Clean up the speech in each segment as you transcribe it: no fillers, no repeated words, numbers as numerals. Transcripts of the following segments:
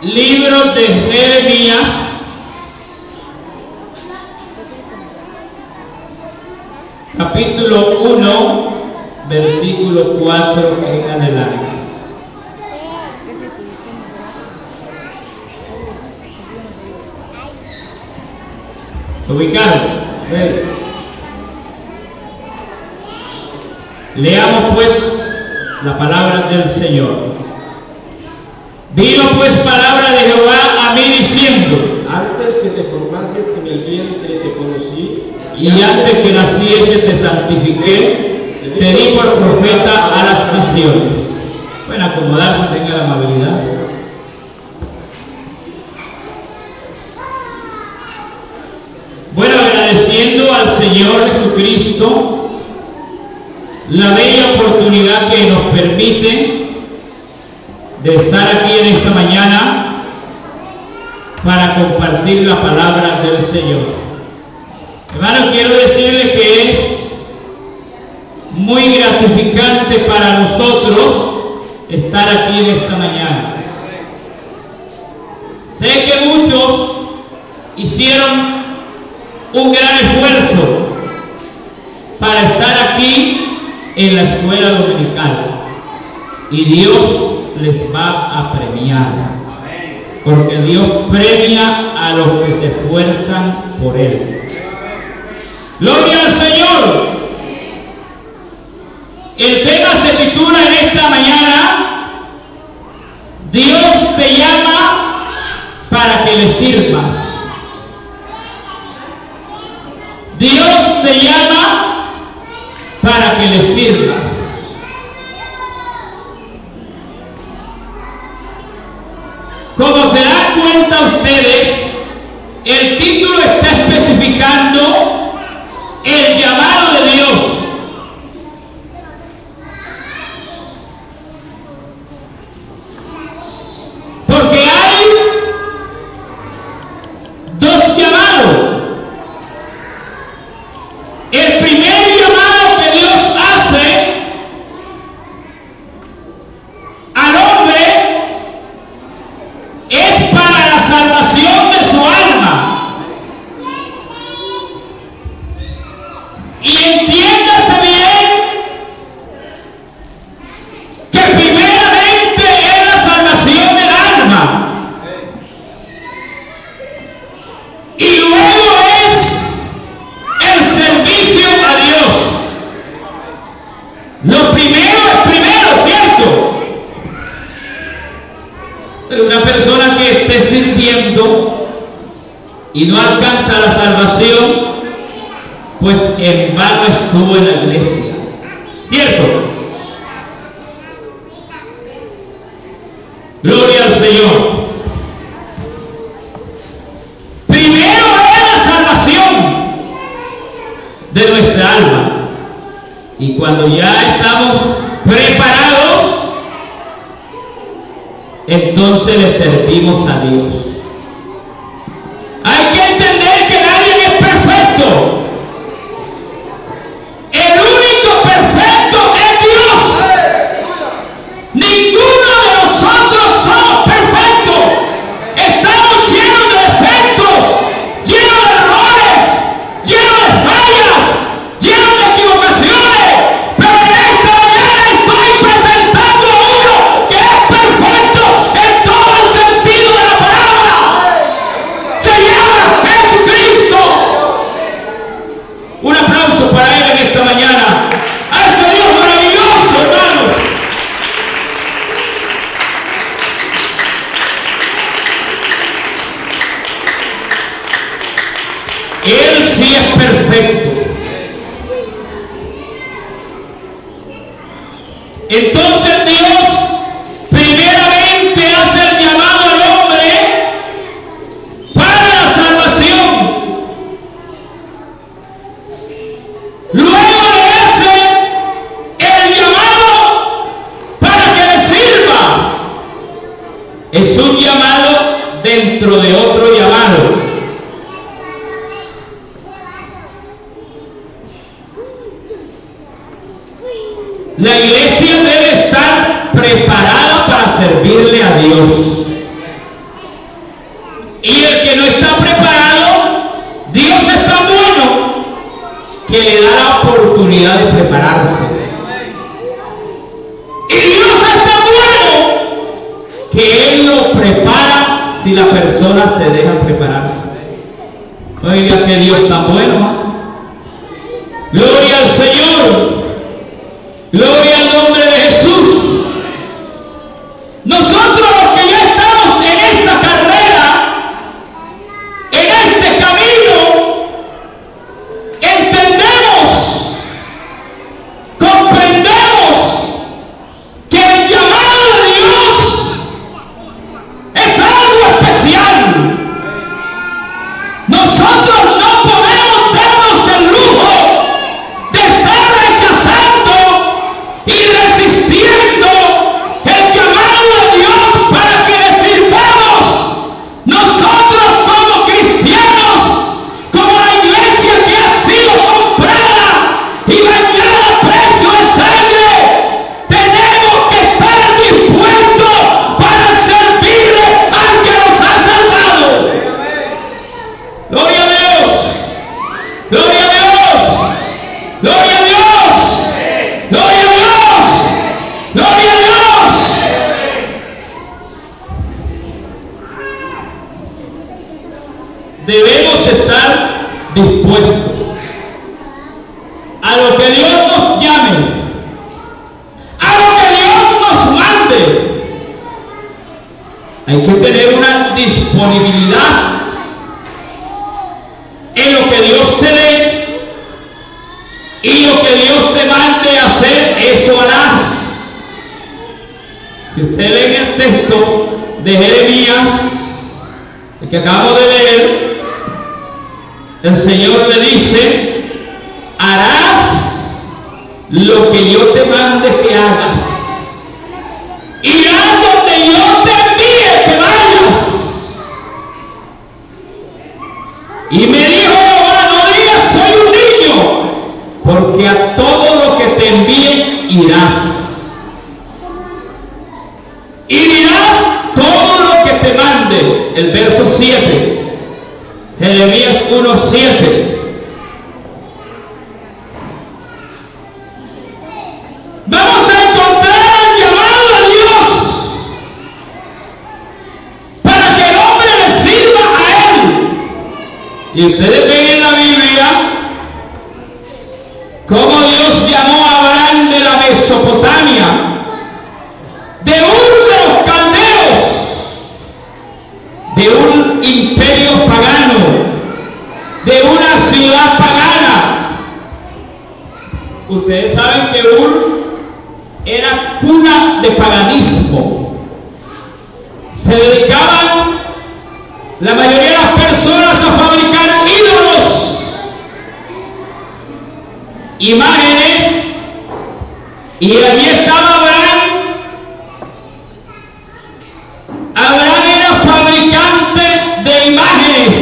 Libro de Jeremías, capítulo 1, versículo 4 en adelante. ¿Ubicaron? Leamos pues la palabra del Señor. Vino pues palabra de Jehová a mí diciendo: antes que te formases en el vientre te conocí, y antes que naciese te santifiqué, te di por profeta a las naciones. Pueden acomodarse, tenga la amabilidad. Bueno, agradeciendo al Señor Jesucristo la bella oportunidad que nos permite de estar aquí en esta mañana para compartir la palabra del Señor. Hermano, quiero decirle que es muy gratificante para nosotros estar aquí en esta mañana. Sé que muchos hicieron un gran esfuerzo para estar aquí en la escuela dominical, y Dios les va a premiar, porque Dios premia a los que se esfuerzan por Él. Gloria al Señor. El tema se titula en esta mañana: Dios te llama para que le sirvas. Dios te llama para que le sirvas. Como se dan cuenta ustedes, el título está especificando el llamado de Dios. Porque hay dos llamados. El primer llamado que Dios hace al hombre es para la salvación de su alma. Y entiéndase bien que primeramente es la salvación del alma, y luego es el servicio a Dios. Lo primero es primero, ¿cierto? Pero una persona que esté sirviendo y no alcanza la salvación, pues en vano estuvo en la iglesia, ¿cierto? Gloria al Señor. Primero es la salvación de nuestra alma, y cuando ya estamos preparados, entonces le servimos a Dios. Hay que entender que nadie es perfecto. El único perfecto es Dios. Ninguno de nosotros somos perfectos. Estamos llenos de defectos, llenos de errores, llenos de fallas, llenos de equivocaciones. Pero en esta mañana estoy presentando a uno que es perfecto en todo el sentido de la palabra. Se llama Jesucristo. Un aplauso para Él en esta mañana. A este Dios maravilloso, hermanos. Él sí es perfecto. Entonces Dios primeramente hace el llamado al hombre para la salvación. Luego le hace el llamado para que le sirva. Es un llamado dentro de otro llamado. La iglesia debe estar preparada para servirle a Dios. si la persona se deja prepararse. Oiga, que Dios tan bueno, ¿eh? Gloria al Señor. Gloria al nombre de Jesús. Nosotros los que ya estamos en esta carrera, en este camino, entendemos, comprendemos que el llamado de Dios es algo especial. Nosotros no podemos darnos el lujo de estar rechazando y resistiendo el llamado de Dios para que le sirvamos. Nosotros como cristianos, como la iglesia que ha sido comprada y bañada a precio de sangre, tenemos que estar dispuestos para servirle al que nos ha salvado. Gloria a Dios, gloria a Dios, gloria a Dios, gloria a Dios, gloria a Dios. Debemos estar dispuestos a lo que Dios nos llame, a lo que Dios nos mande. Hay que tener una disponibilidad en lo que Dios te dé y lo que Dios te mande a hacer, eso harás. Si usted lee en el texto de Jeremías, el que acabo de leer, el Señor le dice: harás lo que yo te mande que hagas, irás donde yo te envíe que vayas. Y me dijo Jehová: no digas soy un niño, porque a todo lo que te envíe irás. Y dirás todo lo que te mande. El verso 7, Jeremías 1:7. Vamos a encontrar el llamado de Dios para que el hombre le sirva a Él. Y ustedes ven en la Biblia cómo Dios llamó a Abraham de la Mesopotamia, de Ur de los Caldeos, de un imperio pagano, de una ciudad pagana. Ustedes saben que Ur era cuna de paganismo. Se dedicaban la mayoría de las personas a fabricar ídolos, imágenes, y allí estaba Abraham. Abraham era fabricante de imágenes,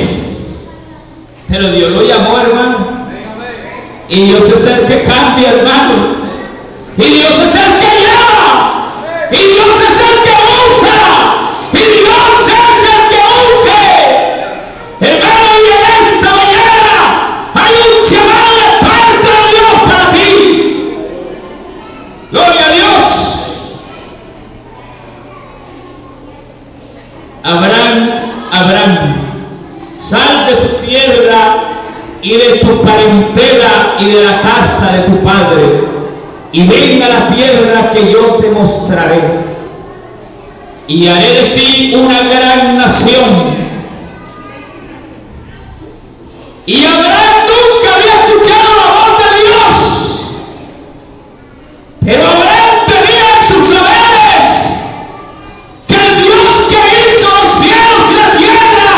pero Dios lo llamó, hermano, y Dios es el que cambia, hermano, y Dios es el que llama, y Dios es el que usa, y Dios es el que unge. Hermano, y en esta mañana hay un llamado de parte de Dios para ti. Gloria a Dios. Abraham, sal de tu tierra y de tu parentela y de la casa de tu padre, y ven a la tierra que yo te mostraré, y haré de ti una gran nación. Y Abraham nunca había escuchado la voz de Dios, pero Abraham tenía en sus saberes que el Dios que hizo los cielos y la tierra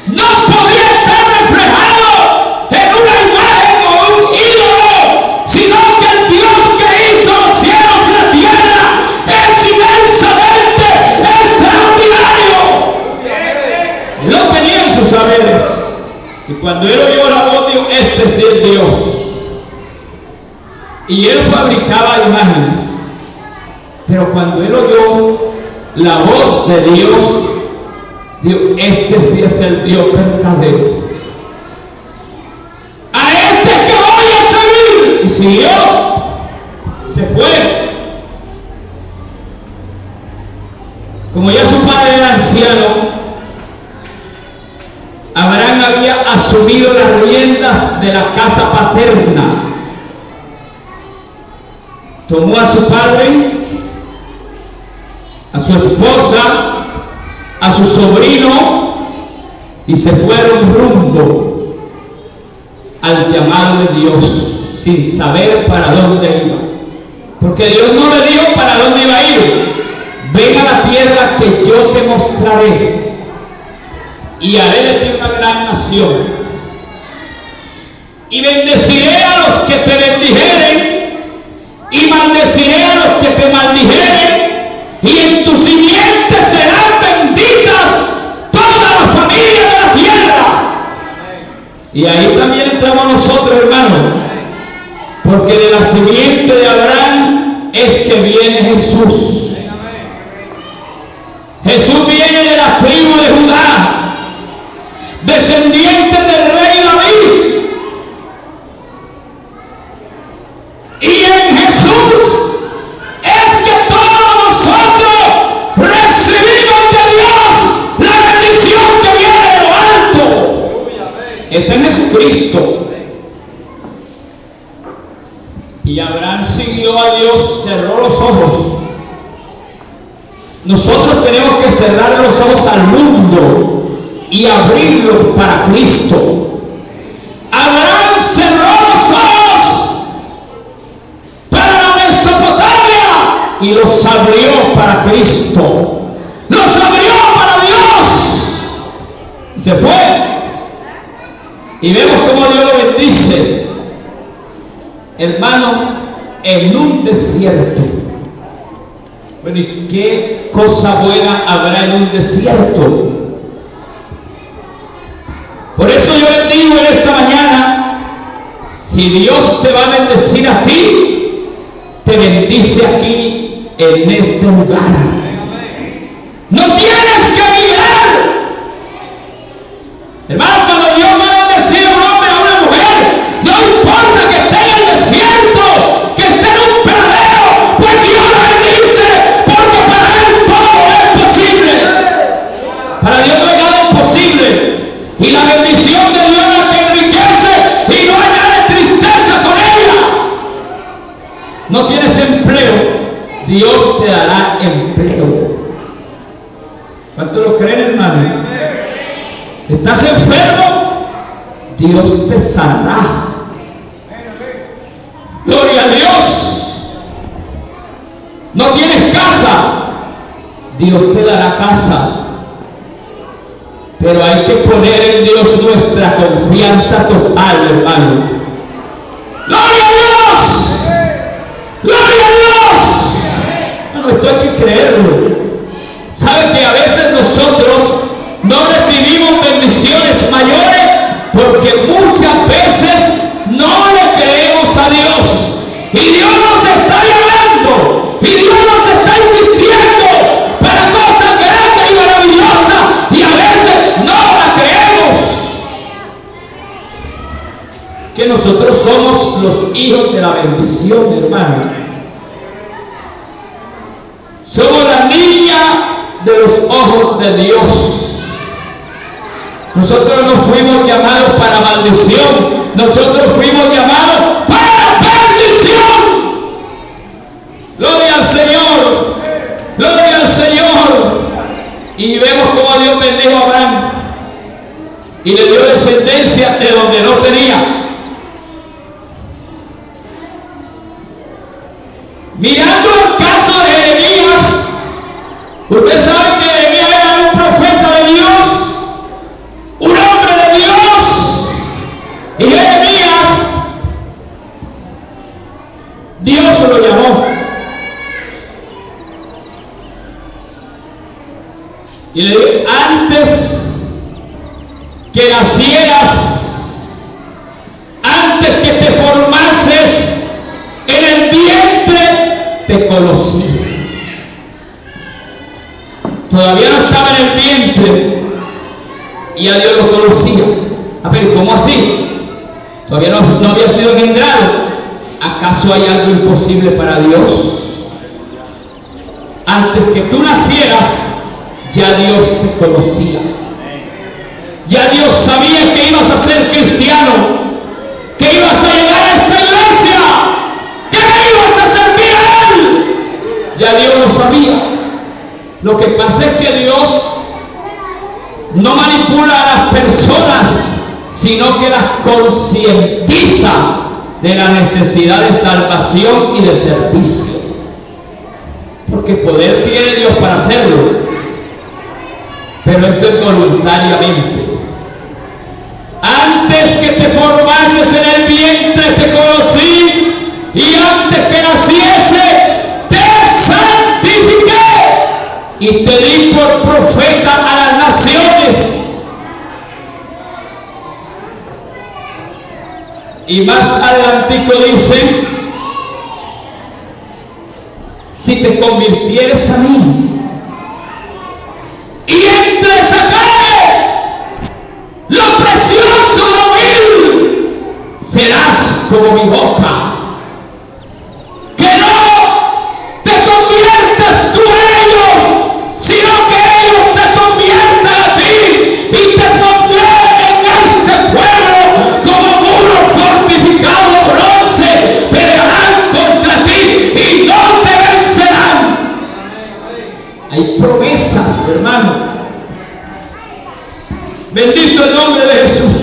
no podía estar reflejado en una imagen o un ídolo, sino que el Dios que hizo los cielos y la tierra es inmensamente extraordinario. Él lo tenía en sus saberes. Y cuando él oyó la voz, dijo: este sí es Dios. Y él fabricaba imágenes. Pero cuando él oyó la voz de Dios, dijo: este sí es el Dios verdadero. A este es que voy a seguir. Y siguió. Se fue. Como ya su padre era anciano, Abraham había asumido las riendas de la casa paterna. Tomó a su padre, a su esposa, a su sobrino y se fueron rumbo al llamado de Dios sin saber para dónde iba. Porque Dios no le dijo para dónde iba a ir. Ven a la tierra que yo te mostraré y haré de ti una gran nación. Y bendeciré a los que te bendijeren y maldeciré a los que te maldijeren, y en tu simiente serán benditas todas las familias de la tierra. Y ahí también entramos nosotros, hermanos, porque de la simiente de Abraham es que viene Jesús. Jesús viene de la tribu de Judá, descendiente del rey David. Y en Jesús es que todos nosotros recibimos de Dios la bendición que viene de lo alto. Es en Jesucristo. Y Abraham siguió a Dios, cerró los ojos. Nosotros tenemos que cerrar los ojos al mundo y abrirlos para Cristo. Abraham cerró los ojos para la Mesopotamia y los abrió para Cristo. Los abrió para Dios. Se fue. Y vemos cómo Dios lo bendice. Hermano, en un desierto. Bueno, ¿y qué cosa buena habrá en un desierto? Por eso yo les digo en esta mañana, si Dios te va a bendecir a ti, te bendice aquí en este lugar. No tienes que mirar. Hermano, cuando Dios va a bendecir a un hombre, a una mujer, no importa que esté en el desierto, que esté en un pradero, pues Dios lo bendice, porque para Él todo es posible. Para Dios no hay nada imposible. Y la bendición de Dios es la que enriquece y no hay nada de tristeza con ella. No tienes empleo, Dios te dará empleo. ¿Cuánto lo creen, hermano? ¿Estás enfermo? Dios te sanará. Gloria a Dios. No tienes casa, Dios te dará casa. Pero hay que poner en Dios nuestra confianza total, hermano. ¡Gloria a Dios! ¡Gloria a Dios! Bueno, esto hay que creerlo. ¿Sabe que a veces nosotros no recibimos bendiciones mayores porque muchas veces no le creemos a Dios? Y Dios nos está llamando, y Dios nos está insistiendo para cosas grandes y maravillosas, y a veces no la creemos. Que nosotros somos los hijos de la bendición, hermano. Somos la niña de los ojos de Dios. Nosotros no fuimos llamados para maldición, nosotros fuimos llamados para bendición. Gloria al Señor, gloria al Señor. Y vemos cómo Dios bendijo a Abraham y le dio descendencia de donde no tenía. Mirando el caso de Jeremías, usted sabe que Jeremías era un profeta de Dios, un hombre de Dios, y Jeremías, Dios lo llamó y le dijo: antes que nacieras, antes que te formases en el vientre, te conocí. Todavía no estaba en el vientre y a Dios lo conocía. A ver, ¿cómo así? Todavía no había sido engendrado. ¿Acaso hay algo imposible para Dios? Antes que tú nacieras, ya Dios te conocía. Ya Dios sabía que ibas a ser cristiano, que ibas a llegar a esta iglesia, que ibas a servir a Él. Ya Dios lo sabía. Lo que pasa es que Dios no manipula a las personas, sino que las concientiza de la necesidad de salvación y de servicio. Porque poder tiene Dios para hacerlo, pero esto es voluntariamente. Antes que te formases en el vientre te conocí, y antes que naciese te santifiqué y te di por profeta a las naciones. Y más adelantico dice: si te convirtieres a mí y entres a carne, lo precioso de lo vil, serás como mi boca. Que no te conviertas tú a ellos, sino que ellos se conviertan a ti, y te pondré en este pueblo como muro fortificado de bronce. Pelearán contra ti y no te vencerán. Hay promesas, hermano. Bendito el nombre de Jesús.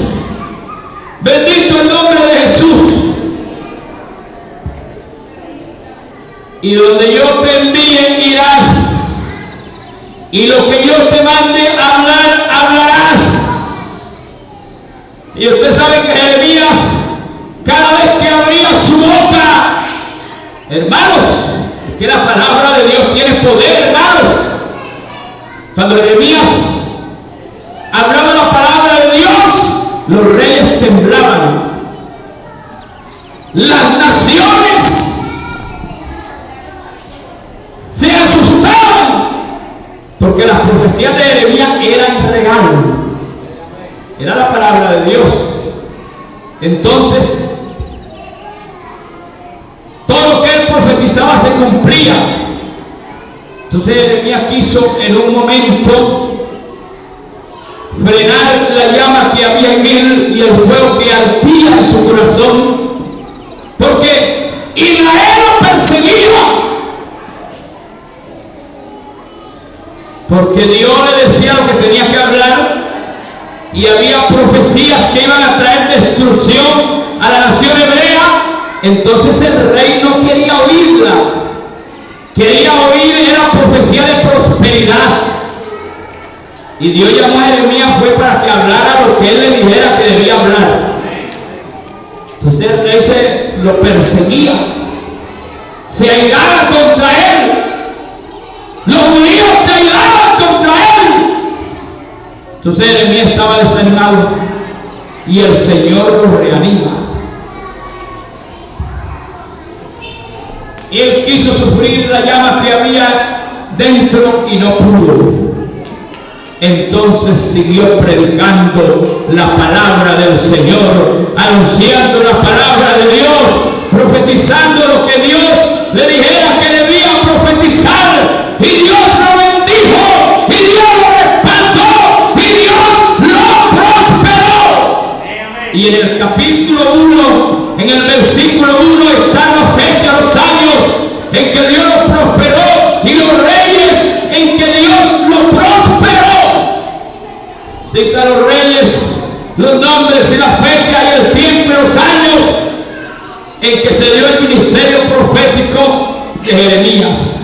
Bendito el nombre de Jesús. Y donde yo te envíe irás, y lo que yo te mande hablar, hablarás. Y usted sabe que Jeremías, cada vez que abría su boca, hermanos, que la palabra de Dios tiene poder, hermanos. Cuando Jeremías hablaba la palabra de Dios, los reyes temblaban, las naciones se asustaban, porque las profecías de Jeremías eran regalo, era la palabra de Dios. Entonces todo lo que él profetizaba se cumplía. Entonces Jeremías quiso en un momento frenar la llama que había en él y el fuego que ardía en su corazón, porque Israel lo perseguía, porque Dios le decía lo que tenía que hablar, y había profecías que iban a traer destrucción a la nación hebrea. Entonces el rey no quería oírla, quería oír era profecía de prosperidad. Y Dios llamó a Jeremías fue para que hablara lo que él le dijera que debía hablar. Entonces el rey lo perseguía, se airaba contra él, los judíos se airaban contra él. Entonces Jeremías estaba desanimado y el Señor lo reanima. Y él quiso sufrir la llama que había dentro y no pudo. Entonces siguió predicando la palabra del Señor, anunciando la palabra de Dios, profetizando lo que Dios le dijera que debía profetizar. Y Dios lo bendijo, y Dios lo respaldó, y Dios lo prosperó. Y en el capítulo 1, en el versículo 1, están las fechas, los años en que Dios lo prosperó y los reyes en que Dios lo prosperó. Cita los reyes, los nombres y la fecha y el tiempo y los años en que se dio el ministerio profético de Jeremías.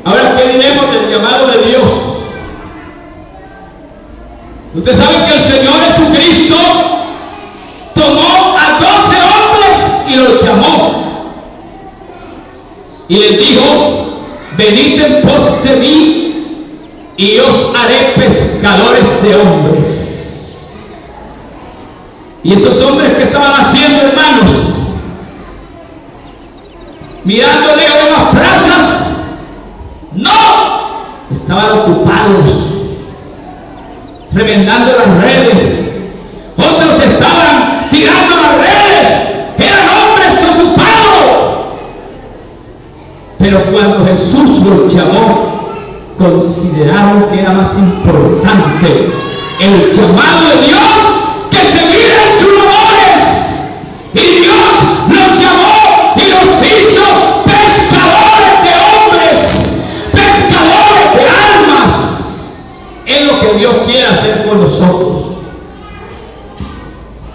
Ahora, ¿qué diremos del llamado de Dios? Usted sabe que el Señor Jesucristo tomó a 12 hombres y los llamó y les dijo: venid en pos de mí y os haré pescadores de hombres. Y estos hombres que estaban haciendo, hermanos, mirando lejos de las plazas, no, estaban ocupados remendando las redes. Otros estaban tirando las redes, eran hombres ocupados. Pero cuando Jesús los llamó, consideraron que era más importante el llamado de Dios que seguir en sus labores. Y Dios los llamó y los hizo pescadores de hombres, pescadores de almas. Es lo que Dios quiere hacer con nosotros.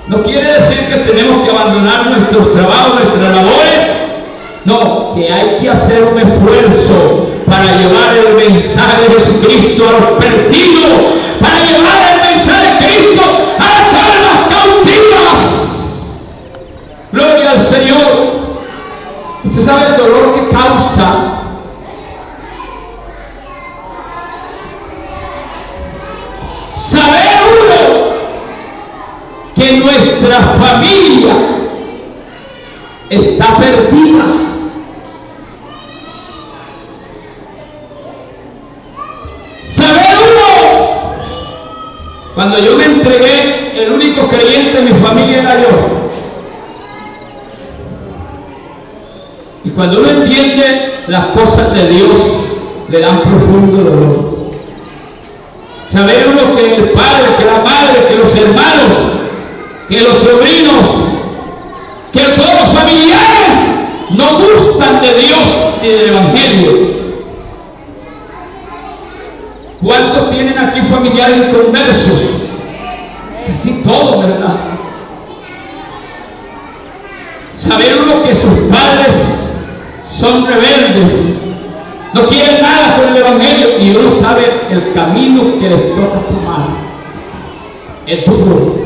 No quiere decir que tenemos que abandonar nuestros trabajos, nuestras labores. No, que hay que hacer un esfuerzo para llevar el mensaje de Jesucristo a los perdidos, para llevar el mensaje de Cristo a las almas cautivas. Gloria al Señor. Usted sabe el dolor que causa saber uno que nuestra familia está perdida. Saber uno, cuando yo me entregué, el único creyente de mi familia era yo. Y cuando uno entiende las cosas de Dios, le dan profundo dolor. Saber uno que el padre, que la madre, que los hermanos, que los sobrinos, que todos los familiares no gustan de Dios ni del Evangelio. ¿Cuántos tienen aquí familiares inconversos? Casi todos, ¿verdad? Saber uno que sus padres son rebeldes, no quieren nada con el Evangelio, y uno sabe el camino que les toca tomar. Es duro,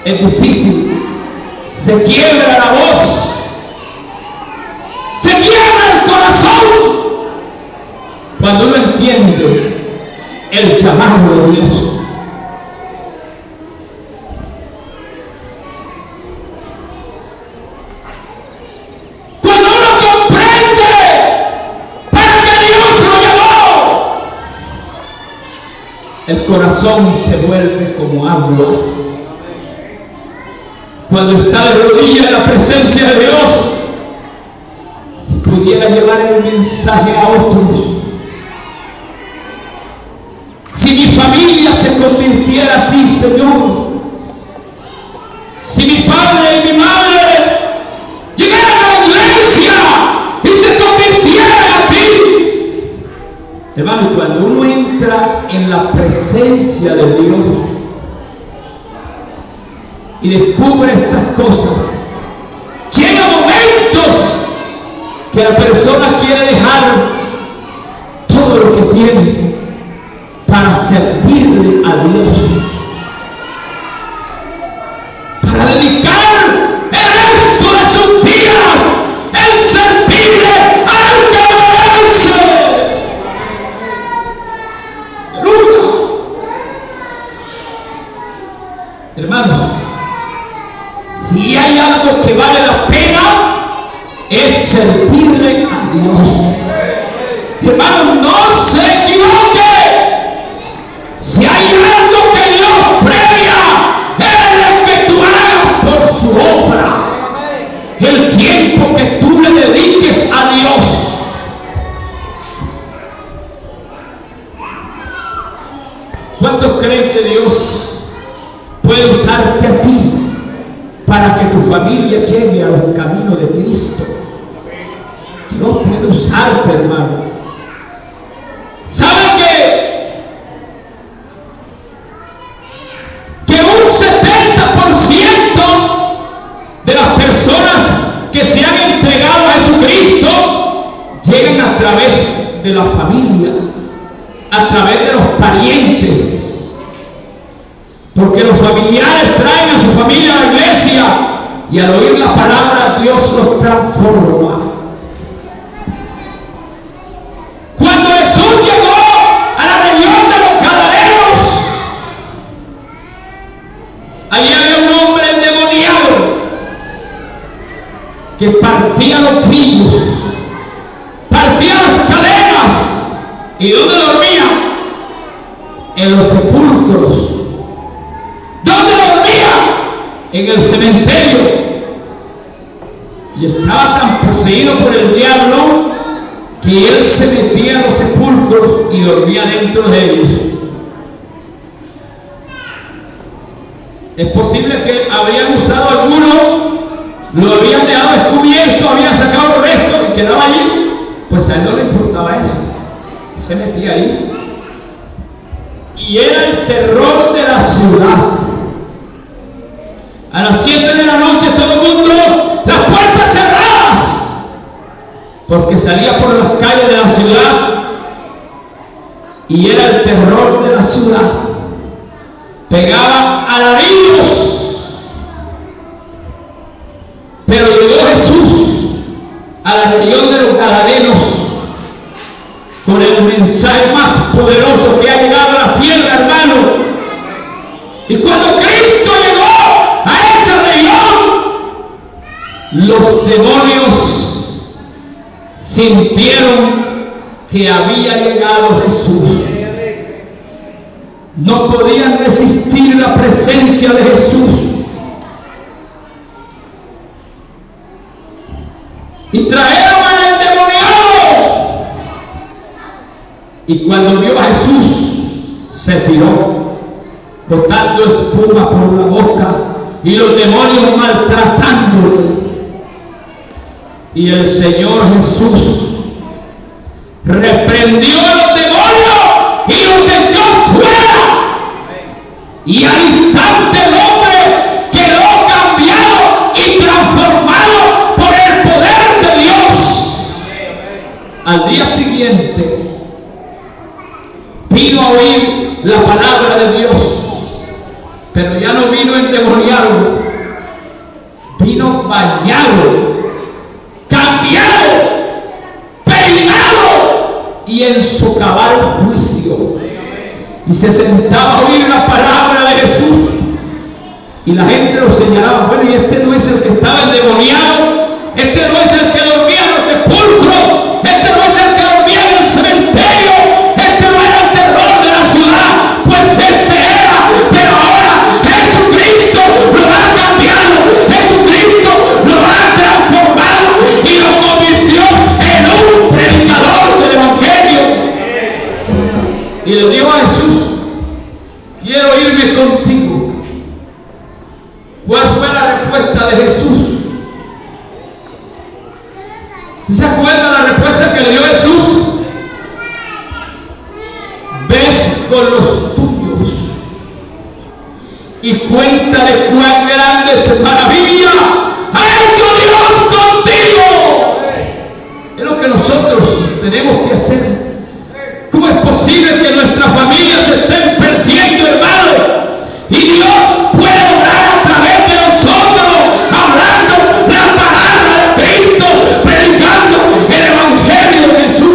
es difícil, se quiebra la voz, se quiebra el corazón cuando uno entiende el llamado de Dios. Cuando uno comprende para qué Dios lo llamó, el corazón se vuelve como agua. Cuando está de rodillas en la presencia de Dios, si pudiera llevar el mensaje a otros, si mi familia se convirtiera a ti, Señor, si mi padre y mi madre llegaran a la iglesia y se convirtieran a ti, hermano, cuando uno entra en la presencia de Dios y descubre estas cosas, llegan momentos que la persona quiere dejar todo lo que tiene para servirle a Dios, para dedicar el resto de sus días en servirle al que lo merece. ¡Aleluya! Hermanos, si hay algo que vale la pena, es servirle a Dios. Hermanos, no se equivoque. Si hay algo que Dios premia, es el que tú hagas por su obra, el tiempo que tú le dediques a Dios. ¿Cuántos creen que Dios puede usarte a ti para que tu familia llegue a los caminos de Cristo? Dios puede usarte, hermano. ¿Saben qué? Un 70% de las personas que se han entregado a Jesucristo llegan a través de la familia, a través de los parientes, porque los familiares traen a su familia a la iglesia y al oír la palabra Dios los transforma. Cuando Jesús llegó a la región de los Gadarenos, allí había un hombre endemoniado que partía los grillos, partía las cadenas. ¿Y dónde dormía? En los sepulcros. ¿Dónde dormía? En el cementerio. Y estaba tan poseído por el diablo que él se metía a los sepulcros y dormía dentro de ellos. Es posible que habrían usado alguno, lo habían dejado descubierto, habían sacado los restos y quedaba allí. Pues a él no le importaba eso, se metía ahí. Y era el terror de la ciudad. A las 7 de la noche todo el mundo, las puertas cerradas, porque salía por las calles de la ciudad y era el terror de la ciudad. Pegaba alaridos. Pero llegó Jesús a la región de los Gadarenos con el mensaje más poderoso que ha llegado a la tierra, hermano. Y cuando Cristo llegó a esa región, los demonios sintieron que había llegado Jesús. No podían resistir la presencia de Jesús. Y trajeron al endemoniado. Y cuando vio a Jesús, se tiró, botando espuma por la boca, y los demonios maltratándole. Y el Señor Jesús reprendió a los demonios y los echó fuera. Y al instante el hombre quedó cambiado y transformado por el poder de Dios. Al día siguiente vino a oír la palabra de Dios, pero ya no vino endemoniado, vino bañado, cambiado, peinado y en su cabal juicio. Y se sentaba a oír la palabra de Jesús. Y la gente lo señalaba: bueno, y este no es el que estaba endemoniado, este no es el que dormía en los sepulcros, este no es el que dormía en el cementerio, este no era el terror de la ciudad, pues este era. Pero ahora Jesucristo lo ha cambiado, Jesucristo lo ha transformado y lo convirtió en un predicador del evangelio. Y le dijo a Jesús: quiero irme contigo. ¿Cuál fue la respuesta de Jesús? ¿Tú se acuerdas la respuesta que le dio Jesús? Ves con los tuyos y cuéntale cuán grandes maravillas ha hecho Dios contigo. Es lo que nosotros tenemos que hacer. ¿Cómo es posible que nuestras familias se estén perdiendo, hermano? Y Dios